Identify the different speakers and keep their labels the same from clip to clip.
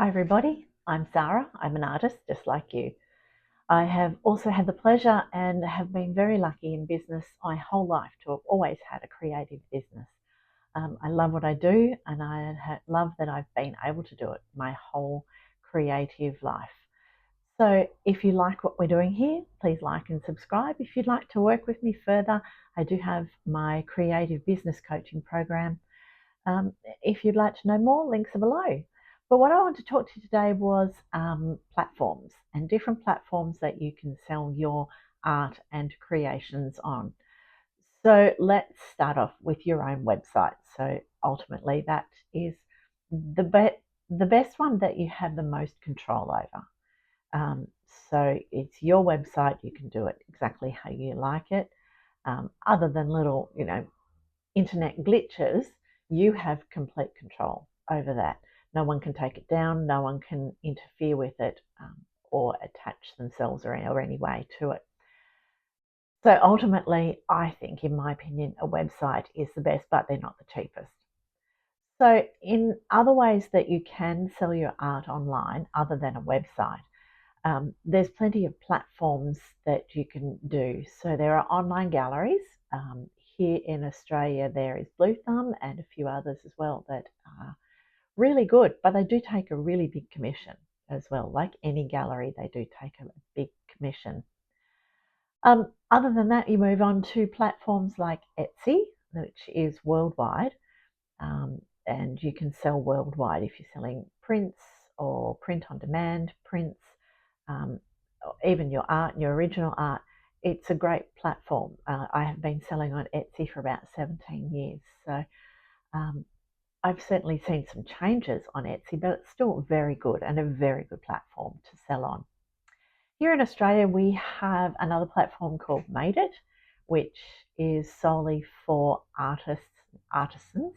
Speaker 1: Hi everybody, I'm Sarah. I'm an artist just like you. I have also had the pleasure and have been very lucky in business my whole life to have always had a creative business. I love what I do and I love that I've been able to do it my whole creative life. So if you like what we're doing here, please like and subscribe. If you'd like to work with me further, I do have my creative business coaching program. Um, if you'd like to know more, links are below. But what I want to talk to you today was platforms and different platforms that you can sell your art and creations on. So let's start off with your own website. So ultimately, that is the best one that you have the most control over. Um, so it's your website. You can do it exactly how you like it. Other than little, internet glitches, you have complete control over that. No one can take it down, no one can interfere with it or attach themselves or any way to it. So ultimately, I think, in my opinion, a website is the best, but they're not the cheapest. So, in other ways that you can sell your art online other than a website, there's plenty of platforms that you can do. So there are online galleries. Here in Australia, there is Blue Thumb and a few others as well that are really good, but they do take a really big commission as well. Like any gallery, they do take a big commission. Other than that, you move on to platforms like Etsy, which is worldwide, and you can sell worldwide if you're selling prints or print on demand prints, um, even your art, your original art. It's a great platform. I have been selling on Etsy for about 17 years. So um, I've certainly seen some changes on Etsy, but it's still very good and a very good platform to sell on. Here in Australia, we have another platform called Made It, which is solely for artisans,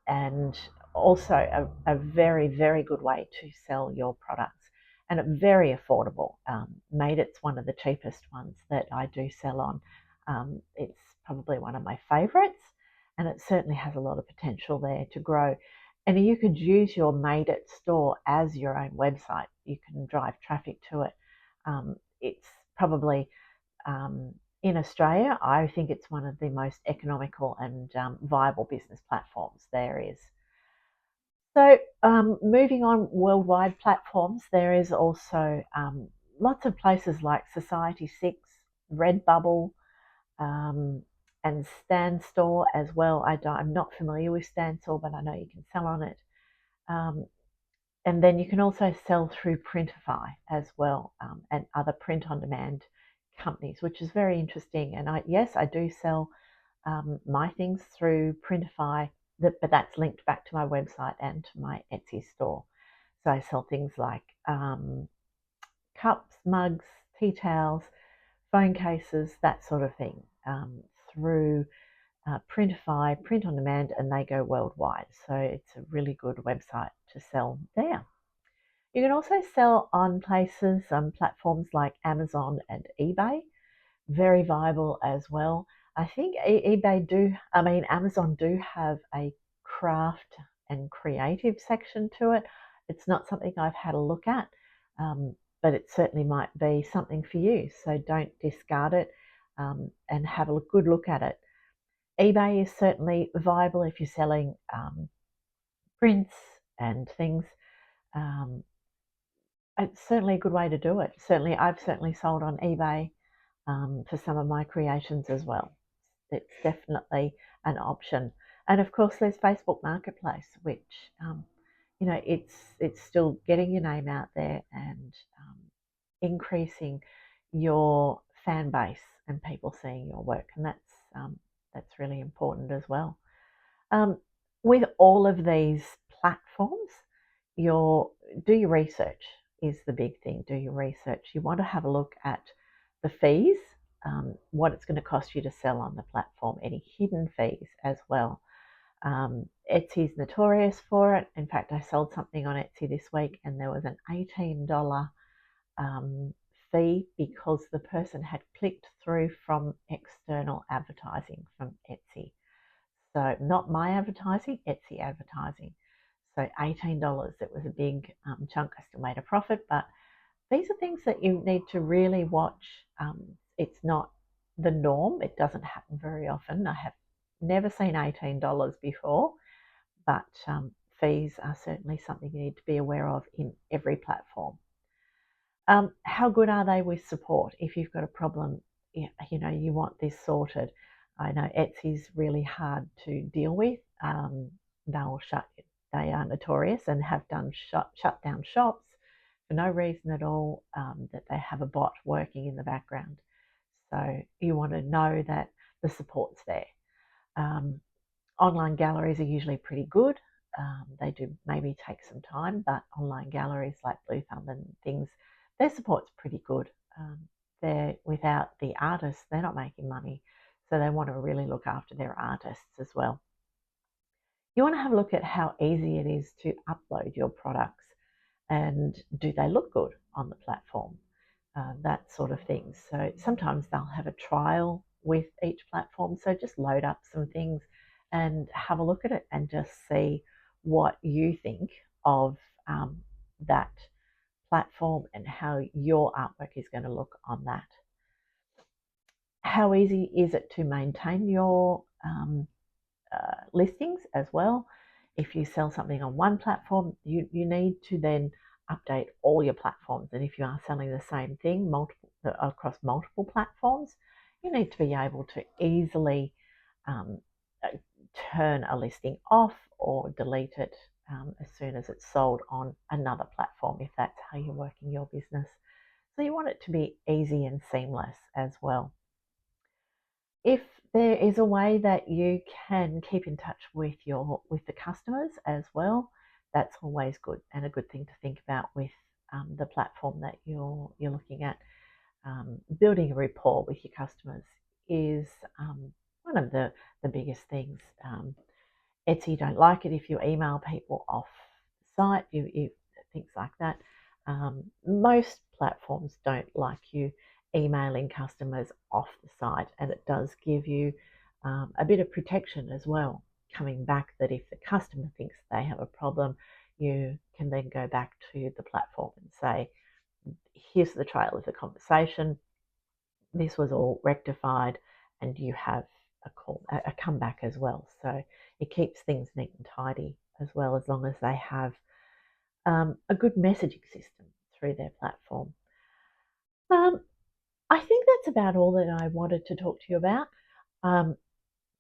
Speaker 1: and also a very, very good way to sell your products and very affordable. Made It's one of the cheapest ones that I do sell on. It's probably one of my favourites, and it certainly has a lot of potential there to grow. And you could use your Made It store as your own website. You can drive traffic to it. It's probably in Australia, I think it's one of the most economical and viable business platforms there is. So, moving on worldwide platforms, there is also lots of places like Society6, Redbubble, um, and Stan Store as well. I'm not familiar with Stan Store, but I know you can sell on it. Um, and then you can also sell through Printify as well, and other print-on-demand companies, which is very interesting. And yes, I do sell my things through Printify, but that's linked back to my website and to my Etsy store. So I sell things like cups, mugs, tea towels, phone cases, that sort of thing, through Printify, print on demand, and they go worldwide. So it's a really good website to sell there. You can also sell on places, platforms like Amazon and eBay, very viable as well. I think Amazon do have a craft and creative section to it. It's not something I've had a look at, but it certainly might be something for you. So don't discard it, and have a good look at it. eBay is certainly viable if you're selling prints and things. Um, it's certainly a good way to do it. Certainly, I've certainly sold on eBay for some of my creations as well. It's definitely an option. And of course, there's Facebook Marketplace, which it's still getting your name out there and increasing your fan base and people seeing your work, and that's really important as well. Um, with all of these platforms, do your research is the big thing. Do your research. You want to have a look at the fees, what it's going to cost you to sell on the platform, any hidden fees as well. Etsy's notorious for it. In fact, I sold something on Etsy this week and there was an $18 fee because the person had clicked through from external advertising from Etsy. So not my advertising, Etsy advertising. So $18, it was a big chunk. I still made a profit, but these are things that you need to really watch. It's not the norm. It doesn't happen very often. I have never seen $18 before, but fees are certainly something you need to be aware of in every platform. How good are they with support? If you've got a problem, you want this sorted. I know Etsy's really hard to deal with. They'll shut. They are notorious and have done shut down shops for no reason at all. That they have a bot working in the background. So you want to know that the support's there. Um, Online galleries are usually pretty good. They do maybe take some time, but online galleries like Blue Thumb and things, their support's pretty good. They're without the artists, they're not making money, so they want to really look after their artists as well. You want to have a look at how easy it is to upload your products and do they look good on the platform, that sort of thing. So sometimes they'll have a trial with each platform, so just load up some things and have a look at it and just see what you think of that platform and how your artwork is going to look on that. How easy is it to maintain your listings as well? If you sell something on one platform, you need to then update all your platforms. And if you are selling the same thing across multiple platforms, you need to be able to easily um, turn a listing off or delete it as soon as it's sold on another platform, if that's how you're working your business. So you want it to be easy and seamless as well. If there is a way that you can keep in touch with the customers as well, that's always good and a good thing to think about with the platform that you're looking at. Building a rapport with your customers is one of the biggest things. Etsy don't like it if you email people off site, things like that. Most platforms don't like you emailing customers off the site, and it does give you a bit of protection as well. Coming back, that if the customer thinks they have a problem, you can then go back to the platform and say, here's the trail of the conversation. This was all rectified, and you have a comeback as well. So it keeps things neat and tidy as well, as long as they have a good messaging system through their platform. I think that's about all that I wanted to talk to you about.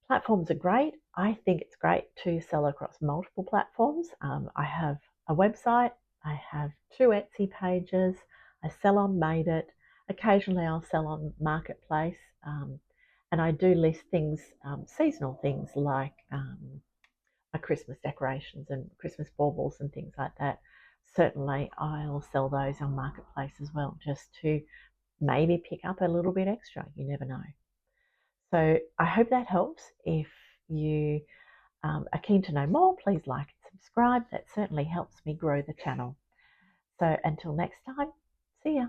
Speaker 1: Platforms are great. I think it's great to sell across multiple platforms. I have a website, I have 2 Etsy pages, I sell on Made It. Occasionally I'll sell on Marketplace, and I do list things, seasonal things like my Christmas decorations and Christmas baubles and things like that. Certainly I'll sell those on Marketplace as well, just to maybe pick up a little bit extra. You never know. So I hope that helps. If you are keen to know more, please like and subscribe. That certainly helps me grow the channel. So until next time, see ya.